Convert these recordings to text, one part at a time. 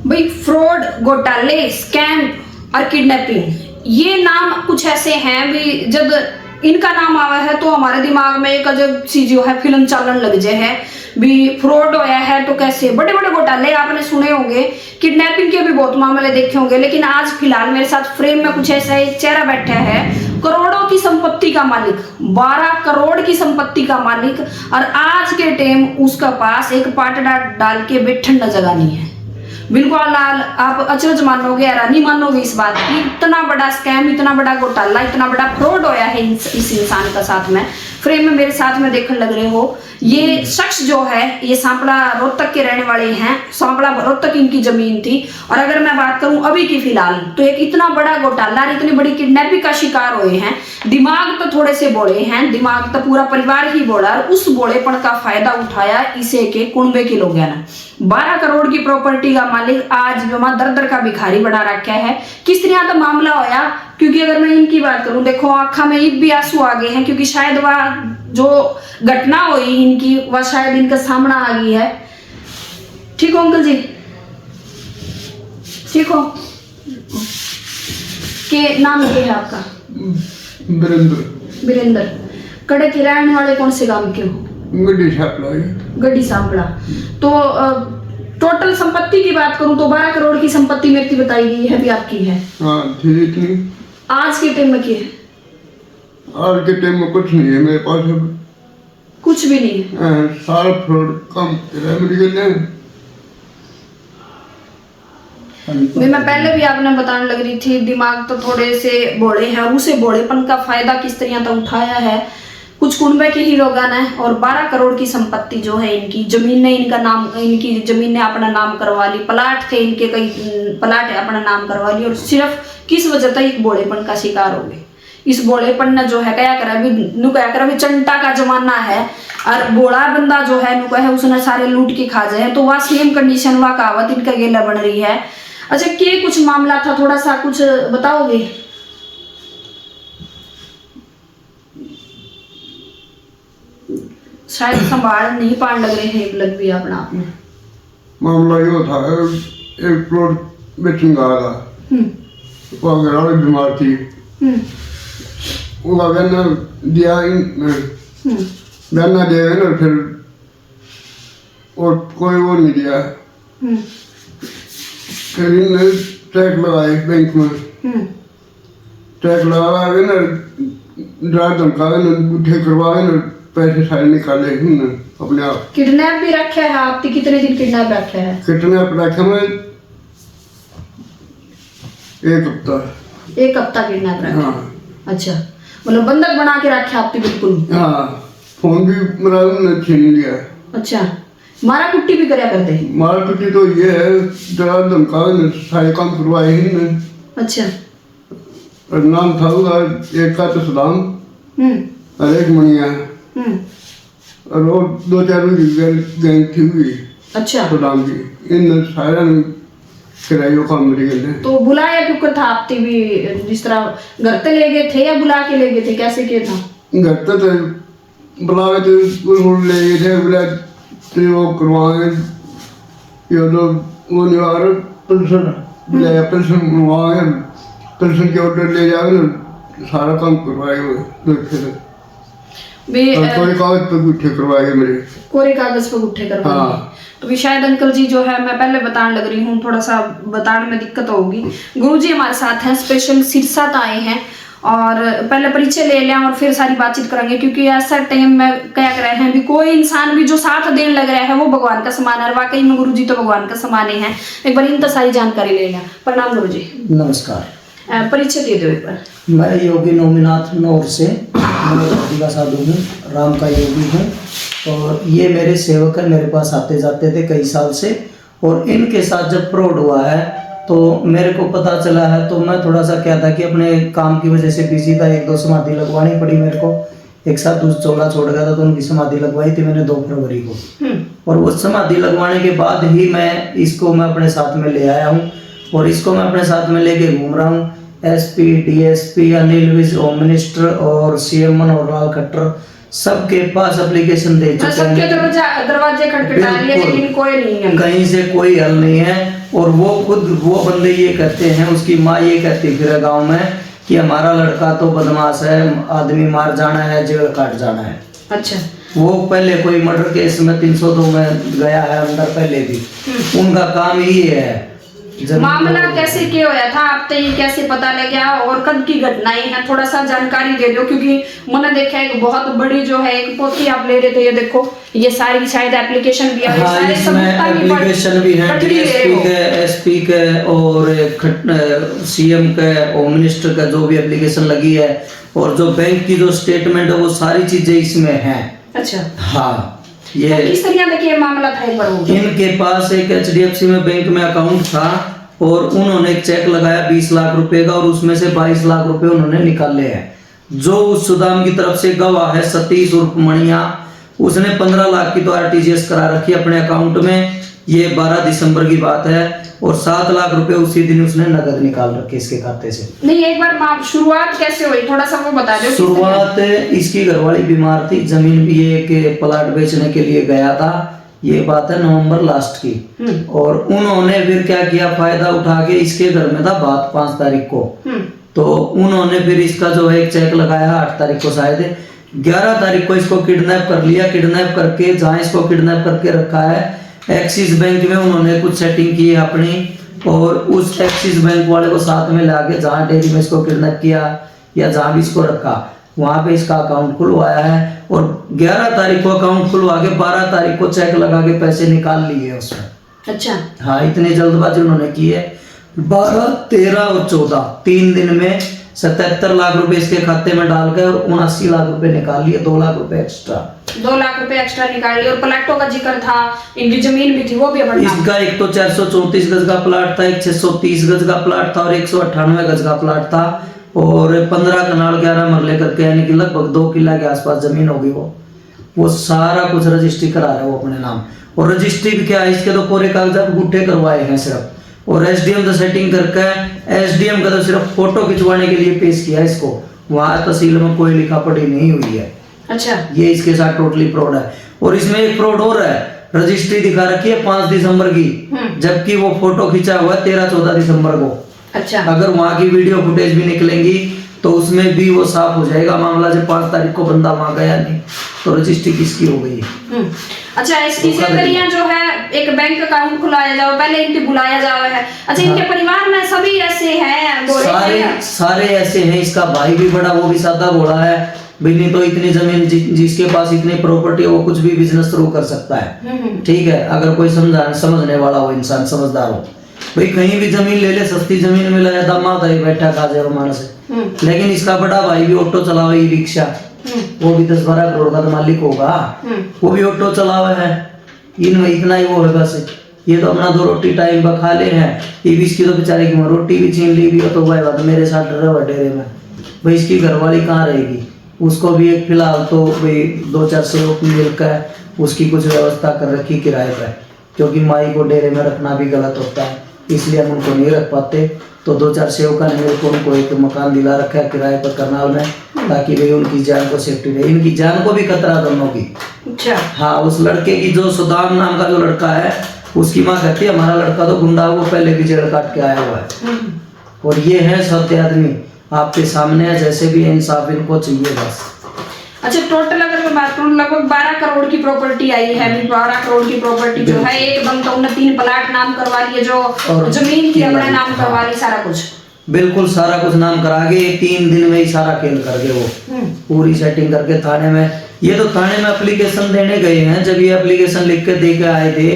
भाई फ्रॉड, घोटाले, स्कैम और किडनैपिंग, ये नाम कुछ ऐसे हैं भी जब इनका नाम आवा है तो हमारे दिमाग में एक अजब सी जो है फिल्म चालन लग जाए है भी। फ्रॉड होया है तो कैसे, बड़े बड़े घोटाले आपने सुने होंगे, किडनैपिंग के भी बहुत मामले देखे होंगे, लेकिन आज फिलहाल मेरे साथ फ्रेम में कुछ ऐसा एक चेहरा बैठा है, करोड़ों की संपत्ति का मालिक, 12 करोड़ की संपत्ति का मालिक, और आज के टाइम उसका पास एक पाटड़ा डाल के बैठन न जगह नहीं है। बिल्कुल लाल, आप अचरज मानोगे, हैरानी मानोगे इस बात की, इतना बड़ा स्कैम, इतना बड़ा घोटाला, इतना बड़ा फ्रॉड होया है इस इंसान का साथ में। फ्रेम में मेरे साथ में देखने लग रहे हो, ये शख्स जो है ये सांपला रोहतक के रहने वाले हैं, सांपला रोहतक इनकी जमीन थी। और अगर मैं बात करूं अभी की फिलहाल, तो एक इतना बड़ा घोटाला, इतनी बड़ी किडनैपिंग का शिकार हुए हैं। दिमाग तो थोड़े से बोले हैं, दिमाग तो पूरा परिवार ही बोला, और उस बोलेपन का फायदा उठाया इसे के कुंबे के लोग हैं। 12 करोड़ की प्रॉपर्टी का मालिक आज वहां दर दर का भिखारी बना रखा है। किस तरह का मामला होया, क्योंकि अगर मैं इनकी बात करूं, देखो आंखा में ईब भी आंसू आ गए हैं, क्योंकि शायद वह जो घटना हुई इनकी वह शायद इनका सामना आ गई है। ठीक हो अंकल जी? ठीक हो? के नाम क्या है आपका? वीरेंद्र। कड़े के रहने वाले कौन से गांव के हो? गड्डी सांपला। तो टोटल संपत्ति की बात करूं तो 12 करोड़ की संपत्ति मेरे की बताई गई है, भी आपकी है। हाँ ठीक है। आज के टाइम में क्या है? आज के टाइम में कुछ नहीं है मेरे पास, अब कुछ भी नहीं है। सारा फ्रॉड कम मैं पहले भी आपने बताने लग रही थी, दिमाग तो थोड़े से बोले हैं, और उसे बोलेपन का फायदा किस तरह तक उठाया है कुछ कुनबे के ही लोग ने। और 12 करोड़ की संपत्ति जो है इनकी, जमीन ने इनका नाम, इनकी जमीन ने अपना नाम करवा ली, प्लाट थे इनके, कई प्लाट है अपना नाम करवा ली, और सिर्फ किस वजह तक एक बोलेपन का शिकार हो गए। इस बोलेपन ने जो है क्या करा भी चंटा का जमाना है, और बोला बंदा जो है नुका है उसने सारे लूट के खा जाए, तो वह सेम कंडीशन, वह कहावत इनका गेला बन रही है। अच्छा, क्या कुछ मामला था, थोड़ा सा कुछ बताओगे? शायद संभाल नहीं पान लग रहे हैं, लग भी अपना आप में। मामला ये था, एक प्लॉट बेचने का था, वो घर बीमार थी, वो गन्ना दिया, गन्ना दिया ना, फिर और कोई वो नहीं दिया, फिर इन्हें चेक लगाए बैंक में, चेक लगा के ना ड्राइव धमका उठे करवा के ना पैसे सारे निकाले अपने आप। किडनैप भी रखे है आपने? कितने दिन किडनैप रखे है? किडनैप रखे में 1 हफ्ता। 1 हफ्ता किडनैप रखे? हाँ। अच्छा, मतलब बंधक बना के रखे आपने? बिल्कुल। हाँ, फोन भी मेरा उन्होंने छीन लिया। अच्छा, मारा कुट्टी भी करया करते? मारा कुट्टी तो ये है, जरा धमका सारे काम करवाए ही। अच्छा। और नाम था उसका, एक का तो सदाम और एक मणिया, और वो 2-4 गैंग थी हुई। अच्छा। सदाम की, इन सारा किरायो काम मिल गए। तो बुलाया क्यों कर था आपने भी, जिस तरह घर पे ले गए थे या बुला के ले गए थे, कैसे किया था? घर पे तो बुला के तो ले गए थे, बुला तो वो करवाए, ये तो वो निवार पेंशन ले, पेंशन बनवाए, पेंशन के ऑर्डर ले जाए ना, सारा काम करवाए हुए। कोरे कागज पे गुट्ठे करवाए मेरे, कोरे कागज पे गुट्ठे करवाए। हाँ। तो भी शायद अंकल जी जो है, मैं पहले बताने लग रही हूँ, थोड़ा सा बताने में दिक्कत होगी। गुरुजी हमारे साथ हैं, स्पेशल सिरसा आए हैं, और पहले परिचय ले लें और फिर सारी बातचीत करेंगे, क्योंकि ऐसा टाइम में क्या कर रहे हैं भी, कोई इंसान भी जो साथ देने लग रहा है वो भगवान का समान है। वाकई में गुरुजी तो भगवान का समान है। एक बार इन तो सारी जानकारी ले लें। प्रणाम गुरुजी। नमस्कार। परिचय दे दो एक बार। मैं योगी नोमीनाथ नौर से का साधु हूँ, राम का योगी हूँ, और ये मेरे सेवक है, मेरे पास आते जाते थे कई साल से। और इनके साथ जब फ्रॉड हुआ है तो मेरे को पता चला है, तो मैं थोड़ा सा क्या था कि अपने काम की वजह से बिजी था, 1-2 समाधि लगवानी पड़ी मेरे को। एक साथ उस चोला छोड़ गया था, तो उनकी समाधि लगवाई थी मैंने 2 फरवरी को। और उस समाधि लगवाने के बाद ही मैं इसको अपने साथ में ले आया हूँ, और इसको मैं अपने साथ में लेके घूम रहा हूँ। SP, DSP, Anil Vij, home minister और CM मनोहर खट्टर सबके पास एप्लीकेशन दे चुके हैं। सबके दरवाजे खटखटा लिए, लेकिन कोई नहीं है, कहीं से कोई हल नहीं है। और वो बंदे ये कहते हैं, उसकी माँ ये कहती फिर गांव में कि हमारा लड़का तो बदमाश है, आदमी मार जाना है, जेल काट जाना है। अच्छा। वो पहले कोई मर्डर केस में 302 में गया है अंदर पहले भी। उनका काम ही है। मामला कैसे क्या होया था, आप तो ये कैसे पता लग गया और कब की घटनाएं हैं, थोड़ा सा जानकारी दे दो, क्योंकि मैंने देखा है एक बहुत बड़ी जो है एक पोथी आप ले रहे थे, ये देखो ये सारी शायद एप्लीकेशन भी है। हाँ, इसमें एप्लीकेशन भी है, डीएसपी के, एसपी के और सीएम के, होम मिनिस्टर का जो भी एप्लीकेशन लगी है, और जो बैंक की जो स्टेटमेंट है वो सारी चीजें इसमें हैं। अच्छा। हाँ, ये किस तरह का मामला था एक बार? इनके पास एक एचडीएफसी में बैंक में अकाउंट था और उन्होंने एक चेक लगाया 20 लाख रुपए का और उसमें से 22 लाख रुपए उन्होंने निकाले हैं। जो उस सुदाम की तरफ से गवाह है सतीश उर्फ मणिया, उसने 15 लाख की तो आरटीजीएस करा रखी अपने अकाउंट में। ये 12 दिसंबर की बात है और 7 लाख रुपए उसी दिन उसने नकद निकाल रखे इसके खाते से। नहीं, एक बार शुरुआत कैसे हुई थोड़ा सा वो बता दो। शुरुआत इसकी घरवाली बीमार थी, जमीन भी एक प्लाट बेचने के लिए गया था, ये बात है नवंबर लास्ट की। और उन्होंने फिर क्या किया, फायदा उठा के इसके घर में था बात 5 तारीख को, तो उन्होंने फिर इसका जो है एक चेक लगाया 8 तारीख को, शायद 11 तारीख को इसको किडनैप कर लिया। किडनैप करके जहाँ इसको किडनैप करके रखा है एक्सिस बैंक में उन्होंने कुछ सेटिंग की है अपनी, और उस एक्सिस बैंक वाले को साथ में लाके जहाँ डेयरी में इसको किडनैप किया या जहाँ भी इसको रखा वहां पे इसका अकाउंट खुलवाया है। और 11 तारीख को अकाउंट खुलवा के 12 तारीख को चेक लगा के पैसे निकाल लिए उसमें। अच्छा। हाँ, इतनी जल्दबाजी उन्होंने की है। 12, 13 और 14 3 दिन में 77 लाख रुपए इसके खाते में डालकर और 79 लाख रुपए निकाल लिए, 2 लाख रुपए एक्स्ट्रा। 2 लाख रुपए एक्स्ट्रा निकाल लिए। और प्लाटों का जिक्र था, इनकी जमीन भी थी वो भी अपना। इसका एक तो 434 गज का प्लाट था, एक 630 गज का प्लाट था और 198 गज का प्लाट था, और 15 कनाल 11 मरले करके, यानी कि लगभग 2 किला के आसपास जमीन होगी। वो सारा कुछ रजिस्ट्री करा रहा है वो अपने नाम। और रजिस्ट्री भी क्या है, इसके तो कोरे कागजात गुट्ठे करवाए हैं सिर्फ, और एसडीएम तो सेटिंग करके, एसडीएम का तो सिर्फ फोटो खिंचवाने के लिए पेश किया इसको, वहां तहसील में कोई लिखा पढ़ी नहीं हुई है। अच्छा। ये इसके साथ टोटली फ्रॉड है। और इसमें एक फ्रॉड और है, रजिस्ट्री दिखा रखी है 5 दिसंबर की, जबकि वो फोटो खींचा हुआ है 13-14 दिसंबर को। अच्छा। अगर वहां की वीडियो फुटेज भी निकलेंगी तो उसमें भी वो साफ हो जाएगा मामला, जब 5 तारीख को बंदा वहां गया नहीं तो रजिस्ट्री किसकी हो गई है। अच्छा, इसकी जरिया जो है एक बैंक अकाउंट खुलाया जाओ, पहले इनके बुलाया जाओ है। अच्छा। हाँ। इनके परिवार में सभी ऐसे हैं, सारे ऐसे हैं। इसका भाई भी बड़ा, वो भी सादा भोला है भाई, नहीं तो इतनी जमीन जिसके पास इतनी प्रॉपर्टी है वो कुछ भी बिजनेस शुरू कर सकता है। ठीक है, अगर कोई समझने वाला हो, इंसान समझदार हो, भाई कहीं भी जमीन ले ले, सस्ती जमीन मिला जाता, माता ही बैठा खा जाए मानस से। लेकिन इसका बड़ा भाई भी ऑटो चलावा, ई रिक्शा, वो भी 10-12 करोड़ का मालिक होगा, वो भी ऑटो चलावा है। इनमें इतना ही वो है बस, ये तो अपना 2 रोटी टाइम पर खा ले हैं। ये भी इसकी तो बेचारे की रोटी भी छीन ली भी हो तो भाई बात मेरे साथ रहे डेरे में, भाई इसकी घरवाली कहाँ रहेगी, उसको भी एक फिलहाल तो भाई 2-4 सेवक मिलकर उसकी कुछ व्यवस्था कर रखी किराए पर, क्योंकि माई को डेरे में रखना भी गलत होता है, इसलिए हम उनको नहीं रख पाते। तो 2-4 सेवका ने मेरे को उनको एक मकान दिला रखा है किराए पर करनाल में, ताकि भाई उनकी जान को सेफ्टी रहे, इनकी जान को भी खतरा दोनों की। अच्छा। हाँ, उस लड़के की जो सुदाम नाम का जो लड़का है, उसकी माँ कहती है हमारा लड़का तो गुंडा, वो पहले भी जेल काट के आया हुआ है। और ये है सत्य आदमी आपके सामने है, जैसे भी इंसाफ इनको चाहिए बस। अच्छा, टोटल अगर मैं बात करूँ लगभग 12 करोड़ की प्रॉपर्टी आई है। 12 करोड़ की प्रॉपर्टी जो है एकदम तो उन्होंने 3 प्लाट नाम करवा लिए, जो जमीन की अपने नाम करवा ली, सारा कुछ बिल्कुल सारा कुछ नाम करा के 3 दिन में ही सारा खेल करके वो पूरी सेटिंग करके थाने में, ये तो थाने में एप्लीकेशन देने गए हैं, जब ये एप्लीकेशन लिख के दे के आए थे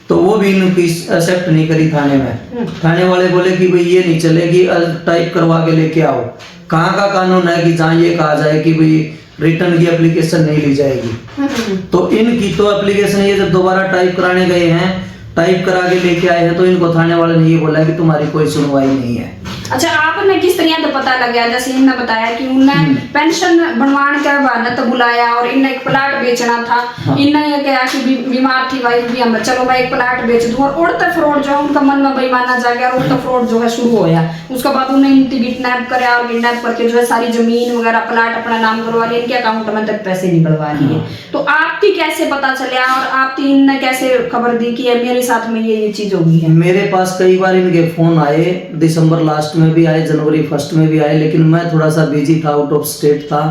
तो वो भी इनकी एक्सेप्ट नहीं करी थाने में। थाने वाले बोले कि भाई ये नहीं चलेगी, टाइप करवा के लेके आओ। कहाँ का कानून है कि जहाँ ये कहा जाए कि भाई रिटर्न की एप्लीकेशन नहीं ली जाएगी। तो इनकी तो एप्लीकेशन ये जब दोबारा टाइप कराने गए हैं, टाइप करा के लेके आए हैं, तो इनको थाने वाले ने ये बोला कि तुम्हारी कोई सुनवाई नहीं है। अच्छा, आपने किस तरह तो पता लग गया? जैसे इन्होंने बताया कि उन्हें पेंशन बनवाने के बहाने तो बुलाया और इन्हें एक प्लाट बेचना था। हाँ। इन्हें कहा कि बीमार थी भाई भी, हम चलो मैं एक प्लाट बेच दूं, और उड़ता फ्रॉड जो है उनका मन में बेईमाना जाग गया और उड़ता फ्रॉड जो है शुरू होया। उसके बाद उन्हें इनकी किडनैप कराया और किडनैप करके जो है सारी जमीन वगैरह प्लाट अपना नाम करवा लिया, इनके अकाउंट में तक पैसे निकलवा लिए। तो आपकी कैसे पता चला और आपकी इनने कैसे खबर दी कि मेरे साथ में ये चीज होगी है? मेरे पास कई बार इनके फोन आए, दिसंबर लास्ट में भी आए, जनवरी फर्स्ट में भी आए, लेकिन मैं थोड़ा सा बिजी था, आउट ऑफ स्टेट था।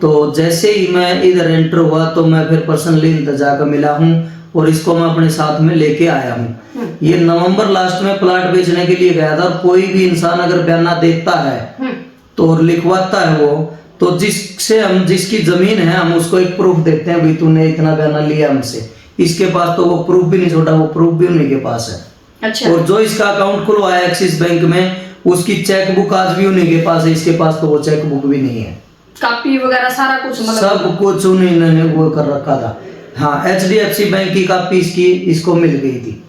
तो जैसे ही मैं इधर एंटर हुआ तो मैं फिर पर्सनली इधर जाकर मिला हूँ और इसको मैं अपने साथ में लेके आया हूँ। ये नवंबर लास्ट में प्लाट बेचने के लिए गया था। और कोई भी इंसान अगर बयाना देखता है तो और लिखवाता है वो, तो जिससे हम जिसकी जमीन है हम उसको एक प्रूफ देते हैं, भाई तूने इतना बयाना लिया हमसे। इसके पास तो वो प्रूफ भी नहीं छोड़ा, वो प्रूफ भी उन्हीं के पास है। अच्छा। और जो इसका अकाउंट खुलवाया एक्सिस बैंक में, उसकी चेक बुक आज भी उन्हीं के पास है, इसके पास तो वो चेक बुक भी नहीं है। कॉपी वगैरह सारा कुछ मतलब सब कुछ उन्हीं ने वो कर रखा था। हाँ, HDFC बैंक की कॉपी इसकी इसको मिल गई थी।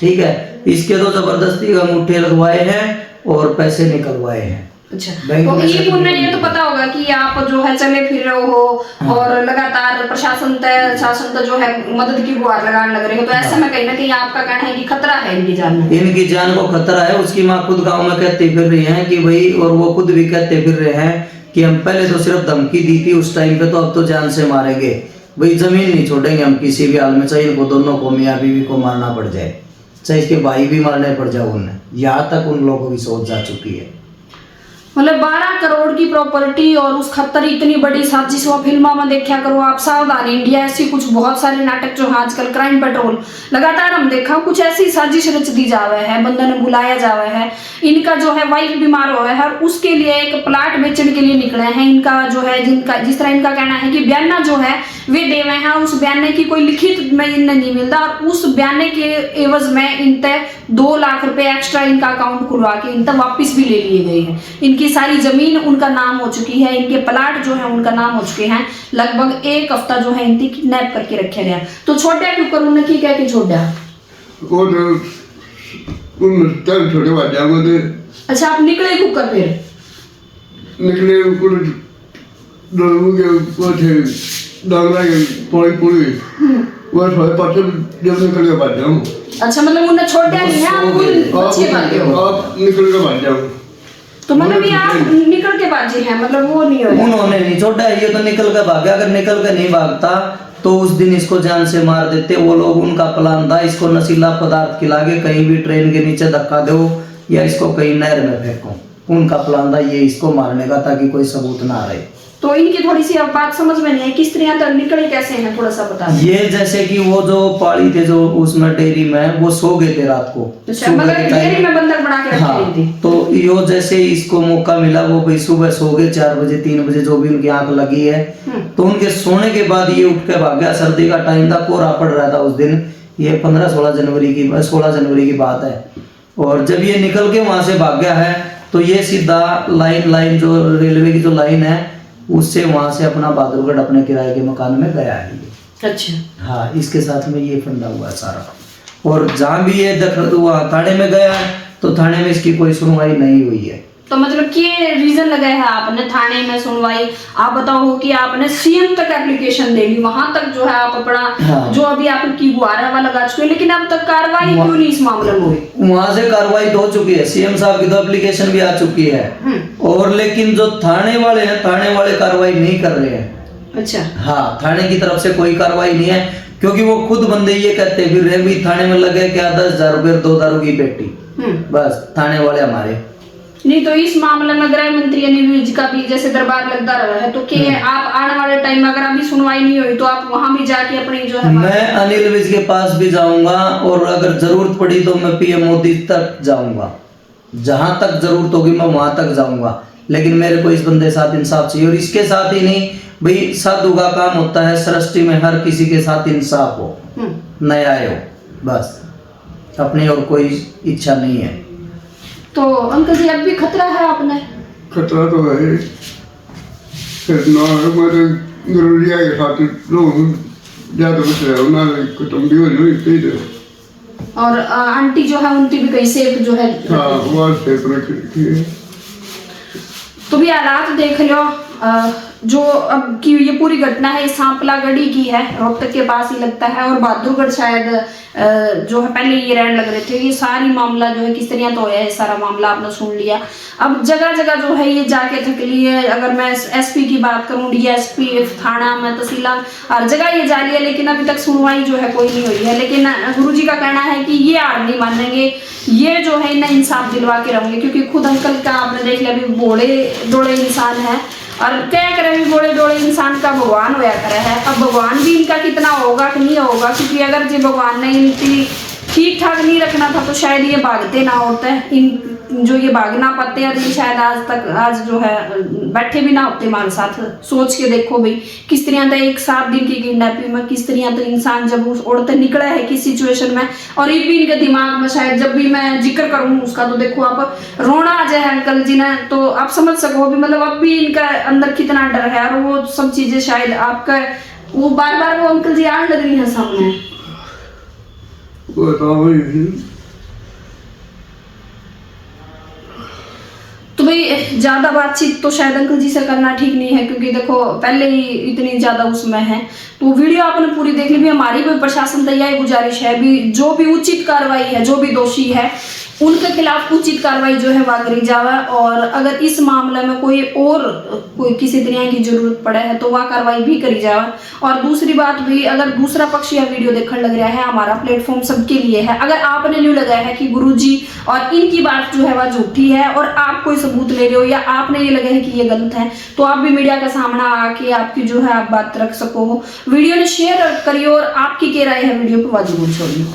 ठीक है, इसके तो जबरदस्ती अंगूठे लगवाए हैं और पैसे निकलवाए हैं। अच्छा, तो ये उन्हें ये तो पता होगा कि आप जो है चले फिर रहे हो और लगातार प्रशासन शासन जो है मदद की गुहार लगाने लग रहे हो, तो ऐसे में कहीं ना कहीं आपका कहना है कि खतरा है इनकी जान में? इनकी जान को खतरा है। उसकी माँ खुद गांव में कहते फिर रही हैं कि भाई, और वो खुद भी कहते फिर रहे हैं कि हम पहले तो सिर्फ धमकी दी थी उस टाइम पे, तो अब तो जान से मारेंगे भाई, जमीन नहीं छोड़ेंगे हम किसी भी हाल में, चाहे इनको दोनों को, मियाँ बीवी को मारना पड़ जाए, चाहे इसके भाई भी मारने पड़ जाए उन्हें। यहाँ तक उन लोगों की सोच जा चुकी है। मतलब 12 करोड़ की प्रॉपर्टी और उस खतर इतनी बड़ी साजिश वो फिल्मों में देखा करो आप। सावधान इंडिया, ऐसी कुछ बहुत सारे नाटक जो आजकल क्राइम पेट्रोल लगातार हम देखा, कुछ ऐसी साजिश रच दी जावे है, बंदे ने बुलाया जावे है। इनका जो है वाइफ बीमार हुआ है और उसके लिए एक प्लाट बेचने के लिए निकले हैं। इनका जो है जिनका जिस तरह इनका कहना है कि बयाना जो है वे देवे हैं, उस बयाने की कोई लिखित में इन्हें नहीं मिलता और उस बयाने के एवज में इनते 2 लाख रुपए एक्स्ट्रा इनका अकाउंट खुलवा के इनते वापिस भी ले लिए गए हैं। इनकी सारी जमीन उनका नाम हो चुकी है, इनके प्लाट जो है उनका नाम हो चुके हैं। लगभग 1 हफ्ता जो है इनकी किडनैप करके रखे गया। तो छोटा क्यों कर उन्हें की कह के छोड़ा और उन तब छोटे बात जाओगे। अच्छा, आप निकले कुकर फिर निकले कुल लोगों के वो थे डांगरा के पूरी वो सोए पाछे जब निकल के बात जाऊँ। अच्छा, मतलब उन्हें छोड़ा नहीं है, आप बच्चे भागे हो, आप निकल के बात जाओ। तो मतलब ये आप निकल के बाजी हैं, मतलब वो नहीं होगा। उन्होंने नहीं छोड़ा, ये तो निकल के भागा। अगर निकल के नहीं भागता तो उस दिन इसको जान से मार देते वो लोग। उनका प्लान था इसको नशीला पदार्थ खिला के कहीं भी ट्रेन के नीचे धक्का दो या इसको कहीं नहर में फेंको। उनका प्लान था ये इसको मारने का, ताकि कोई सबूत ना रहे। तो इनकी थोड़ी सी अब बात समझ में नहीं है, किस तरह तक निकले कैसे हैं, थोड़ा सा बता दीजिए। ये जैसे कि वो जो पाली थे जो उसमें डेयरी में, वो सो गए थे रात को। अच्छा, मतलब डेयरी में बंधक बना के रखी हाँ, थी। तो यो जैसे इसको मौका मिला, वो भाई सुबह सो गए 4 बजे 3 बजे जो भी उनकी आंख लगी है। तो उनके सोने के बाद ये उठ के भाग गया। सर्दी का टाइम था, कोहरा पड़ रहा था उस दिन। ये 16 जनवरी की बात है। और जब ये निकल के वहां से भाग गया है तो ये सीधा लाइन जो रेलवे की जो लाइन है उससे वहां से अपना बहादुरगढ़ अपने किराए के मकान में गया है ये। अच्छा, हाँ, इसके साथ में ये फंडा हुआ है सारा। और जहाँ भी ये वहाँ थाने में गया है तो थाने में इसकी कोई सुनवाई नहीं हुई है। तो मतलब क्या रीजन लगाया है आपने थाने में सुनवाई? आप बताओ कि आपने सीएम तक एप्लीकेशन दे ली, वहां तक जो है आप अपना जो अभी आपकी गुहार है वह लगा चुके हैं, लेकिन अब तक कार्रवाई क्यों नहीं इस मामले में हुई? वहां से कार्रवाई हो चुकी है, सीएम साहब की तो एप्लीकेशन भी आ चुकी है। और लेकिन जो थाने वाले हैं, थाने वाले कार्रवाई नहीं कर रहे हैं। अच्छा, हाँ, थाने की तरफ से कोई कार्रवाई नहीं है, क्योंकि वो खुद बंदे ये कहते फिर रहे भी थाने में लगे क्या 10,000 रुपये 2 दारू की पेटी, बस थाने वाले हमारे। नहीं तो इस मामले में गृह मंत्री अनिल विज का भी जैसे दरबार लगता रहा है, तो क्या आप आने वाले टाइम में अगर अभी सुनवाई नहीं हुई तो आप वहां भी जाके अपनी जो है? मैं अनिल विज के पास भी जाऊंगा और अगर जरूरत पड़ी तो मैं पीएम मोदी तक जाऊंगा। जहां तक जरूरत होगी मैं वहां तक जाऊंगा, लेकिन मेरे को इस बंदे साथ इंसाफ चाहिए। और इसके साथ ही नहीं भाई, साधु का काम होता है सृष्टि में हर किसी के साथ इंसाफ हो, न्याय हो, बस अपनी और कोई इच्छा नहीं है। तो अंकल जी अब भी खतरा है आपने? खतरा तो है, गुरुरिया के साथ लोग ज्यादा बच रहे, उन्होंने कुटुंबी हो और आंटी जो है उनकी भी कहीं सेफ जो है। हाँ वो सेफ रखी है। तो भी हालात देख लो। जो अब की ये पूरी घटना है सांपला गढ़ी की है, रोहतक के पास ही लगता है, और बहादुरगढ़ शायद जो है पहले ये रहने लग रहे थे। ये सारी मामला जो है किस तरह तो है, सारा मामला आपने सुन लिया। अब जगह जगह जो है ये जाके थक लिए। अगर मैं एसपी की बात करूं, डीएसपी थाना में तहसीला हर जगह ये जा रही है, लेकिन अभी तक सुनवाई जो है कोई नहीं हुई है। लेकिन गुरुजी का कहना है कि ये हार नहीं मानेंगे, ये जो है इन्हें इंसाफ दिलवा के रहेंगे, क्योंकि खुद अंकल का आपने देख लिया अभी बोले डोले इंसान है, और क्या करे भी बोले डोले इंसान का भगवान होया करे है। अब भगवान भी इनका कितना होगा कि नहीं होगा, क्योंकि अगर जी भगवान ने इनकी ठीक ठाक नहीं रखना था तो शायद ये भागते ना होते, इन जो ये भाग ना पाते, और ये शायद आज जो है बैठे भी ना होते हमारे साथ। सोच के देखो भाई किस तरह था एक 7 दिन की किडनैपिंग में, किस तरह तो इंसान जब उस उड़ते निकला है किस सिचुएशन में, और ये भी इनके दिमाग में शायद जब भी मैं जिक्र करूँ उसका तो देखो आप रोना आ जाए अंकल जी ने, तो आप समझ सको भी मतलब अब भी इनका अंदर कितना डर है। और वो सब चीजें शायद आपका वो बार बार वो अंकल जी आने लग रही है सामने। तो भाई ज्यादा बातचीत तो शायद अंकल जी से करना ठीक नहीं है, क्योंकि देखो पहले ही इतनी ज्यादा उसमें है। तो वीडियो आपने पूरी देख ली भी। हमारी कोई प्रशासन तैयारी गुजारिश है भी, जो भी उचित कार्रवाई है, जो भी दोषी है उनके खिलाफ उचित कार्रवाई जो है वह करी जावे, और अगर इस मामले में कोई किसी तरह की जरूरत पड़े है तो वह कार्रवाई भी करी जावे। और दूसरी बात भी, अगर दूसरा पक्ष यह वीडियो देखने लग रहा है, हमारा प्लेटफॉर्म सबके लिए है। अगर आपने न्यू लगाया है कि गुरुजी और इनकी बात जो है वह झूठी है और आप कोई सबूत ले रहे हो, या आपने ये लगा है कि ये गलत है, तो आप भी मीडिया का सामना आके आपकी जो है आप बात रख सको हो। वीडियो ने शेयर करिए और आपकी क्या राय है वीडियो पर जरूर छोड़िए।